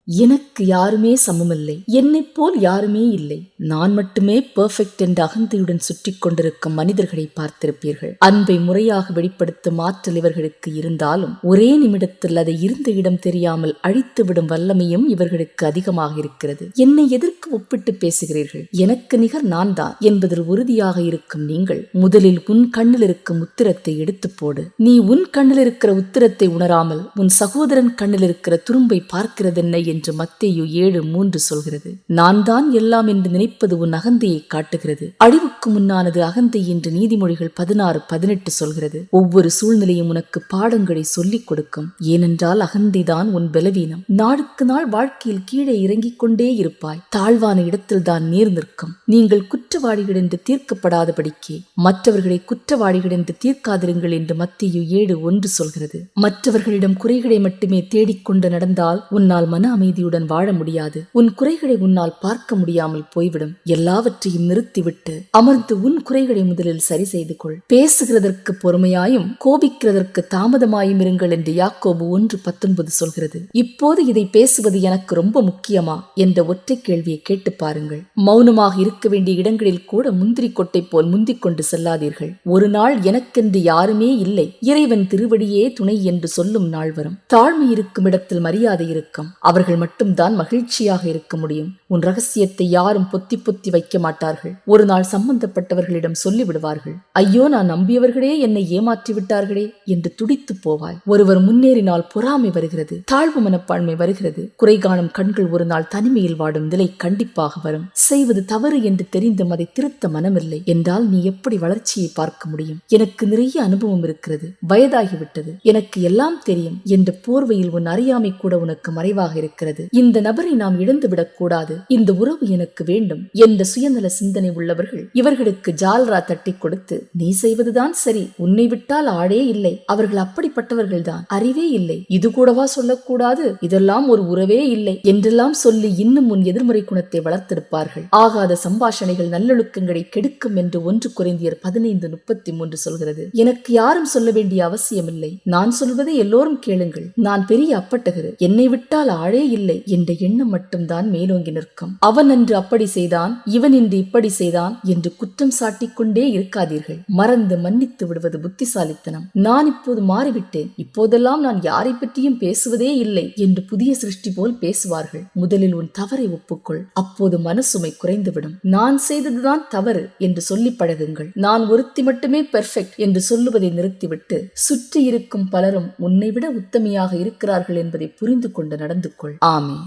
எனக்கு யாருமே சமமில்லை, என்னைப் போல் யாருமே இல்லை, நான் மட்டுமே பெர்ஃபெக்ட் என்ற அகந்தையுடன் சுற்றி கொண்டிருக்கும் மனிதர்களை பார்த்திருப்பீர்கள். அன்பை முறையாக வெளிப்படுத்தும் ஆற்றல் இவர்களுக்கு இருந்தாலும் ஒரே நிமிடத்தில் அதை இருந்த இடம் தெரியாமல் அழித்துவிடும் வல்லமையும் இவர்களுக்கு அதிகமாக இருக்கிறது. என்னை எதற்கு ஒப்பிட்டு பேசுகிறீர்கள்? எனக்கு நிகர் நான் தான் என்பதில் உறுதியாக இருக்கும் நீங்கள் முதலில் உன் கண்ணில் இருக்கும் உத்திரத்தை எடுத்து போடு. நீ உன் கண்ணில் இருக்கிற உத்திரத்தை உணராமல் உன் சகோதரன் கண்ணில் இருக்கிற துரும்பை பார்க்கிறதென்ன என்று மத்தேயு 7:3 சொல்கிறது. நான் தான் எல்லாம் என்று நினைப்பது உன் அகந்தையை காட்டுகிறது. அழிவுக்கு முன்னானது அகந்தை என்று நீதிமொழிகள் 16:18 சொல்கிறது. ஒவ்வொரு சூழ்நிலையும் உனக்கு பாடங்களை சொல்லிக் கொடுக்கும். ஏனென்றால் அகந்தைதான் உன் பலவீனம். நாளுக்கு நாள் வாழ்க்கையில் கீழே இறங்கிக் கொண்டே இருப்பாய். தாழ்வான இடத்தில் தான் நீர் நிற்கும். நீங்கள் குற்றவாளிகள் என்று தீர்க்கப்படாதபடிக்கு மற்றவர்களை குற்றவாளிகள் என்று தீர்க்காதிருங்கள் என்று மத்தேயு 7:1 சொல்கிறது. மற்றவர்களிடம் குறைகளை மட்டுமே தேடிக்கொண்டு நடந்தால் உன்னால் மன அமைதியுடன் வாழ முடியாது. உன் குறைகளை உன்னால் பார்க்க முடியாமல் போய்விடும். எல்லாவற்றையும் நிறுத்திவிட்டு அமர்ந்து உன் குறைகளை முதலில் சரி செய்து கொள். பேசுகிறதற்கு பொறுமையாயும் கோபிக்கிறதற்கு தாமதமாயும் இருங்கள் என்று யாக்கோபு 1:19 சொல்கிறது. இப்போது இதை பேசுவது எனக்கு ரொம்ப முக்கியமா என்ற ஒற்றை கேள்வியை கேட்டு பாருங்கள். மௌனமாக இருக்க வேண்டிய இடங்களில் கூட முந்திரி கொட்டை போல் முந்திக் கொண்டு செல்லாதீர்கள். ஒரு நாள் எனக்கென்று யாருமே இல்லை, இறைவன் திருவடியே துணை என்று சொல்லும் நாள் வரும். தாழ்மை இருக்கும் இடத்தில் மரியாதை இருக்கும். அவர்கள் மட்டும்தான் மகிழ்ச்சியாக இருக்க முடியும். உன் ரகசியத்தை யாரும் பொத்தி பொத்தி வைக்க மாட்டார்கள். ஒரு நாள் சம்பந்தப்பட்டவர்களிடம் சொல்லிவிடுவார்கள். ஐயோ, நான் நம்பியவர்களே என்னை ஏமாற்றி விட்டார்களே என்று துடித்து போவாய். ஒருவர் முன்னேறினால் பொறாமை வருகிறது, தாழ்வு மனப்பான்மை வருகிறது. குறை காணும் கண்கள் ஒரு நாள் தனிமையில் வாடும் நிலை கண்டிப்பாக வரும். செய்வது தவறு என்று தெரிந்தும் அதை திருத்த மனமில்லை என்றால் நீ எப்படி வளர்ச்சியை பார்க்க முடியும்? எனக்கு நிறைய அனுபவம் இருக்கிறது, வயதாகிவிட்டது, எனக்கு எல்லாம் தெரியும் என்ற போர்வையில் உன் அறியாமை கூட உனக்கு மறைவாக இருக்கிறது. இந்த நபரை நாம் இழந்துவிடக் கூடாது, இந்த உறவு எனக்கு வேண்டும் என்ற சுயநல சிந்தனை உள்ளவர்கள் இவர்களுக்கு ஜால்ரா தட்டி கொடுத்து நீ செய்வதுதான் சரி, உன்னை விட்டால் ஆளே இல்லை, அவர்கள் அப்படிப்பட்டவர்கள்தான், அறிவே இல்லை, இது கூடவா சொல்லக்கூடாது, இதெல்லாம் ஒரு உறவே இல்லை என்றெல்லாம் சொல்லி இன்னும் உன் எதிர்மறை குணத்தை வளர்த்தெடுப்பார்கள். ஆகாத சம்பாஷணைகள் நல்லொழுக்கங்களை கெடுக்கும் என்று 1 கொரிந்தியர் 15:33 சொல்கிறது. எனக்கு யாரும் சொல்ல வேண்டிய அவசியமில்லை, நான் சொல்வதை எல்லோரும் கேளுங்கள். நான் பெரிய அப்பட்டகரு, என்னை விட்டால் ஆளே இல்லை என்ற எண்ணம் மட்டும்தான் மேலோங்கி நிற்கும். அவன் அன்று அப்படி செய்தான், இவன் இன்று இப்படி செய்தான் என்று குற்றம் சாட்டிக் கொண்டே இருக்காதீர்கள். மறந்து மன்னித்து விடுவது புத்திசாலித்தனம். நான் இப்போது மாறிவிட்டேன், இப்போதெல்லாம் நான் யாரை பற்றியும் பேசுவதே இல்லை என்று புதிய சிருஷ்டி போல் பேசுவார்கள். முதலில் உன் தவறை ஒப்புக்கொள், அப்போது மனசுமை குறைந்துவிடும். நான் செய்ததுதான் தவறு என்று சொல்லி பழகுங்கள். நான் ஒருத்தி மட்டுமே பெர்ஃபெக்ட் என்று சொல்லுவதை நிறுத்திவிட்டு சுற்றி இருக்கும் பலரும் உன்னை விட உத்தமையாக இருக்கிறார்கள் என்பதை புரிந்து கொண்டு நடந்து கொள். ஆமே.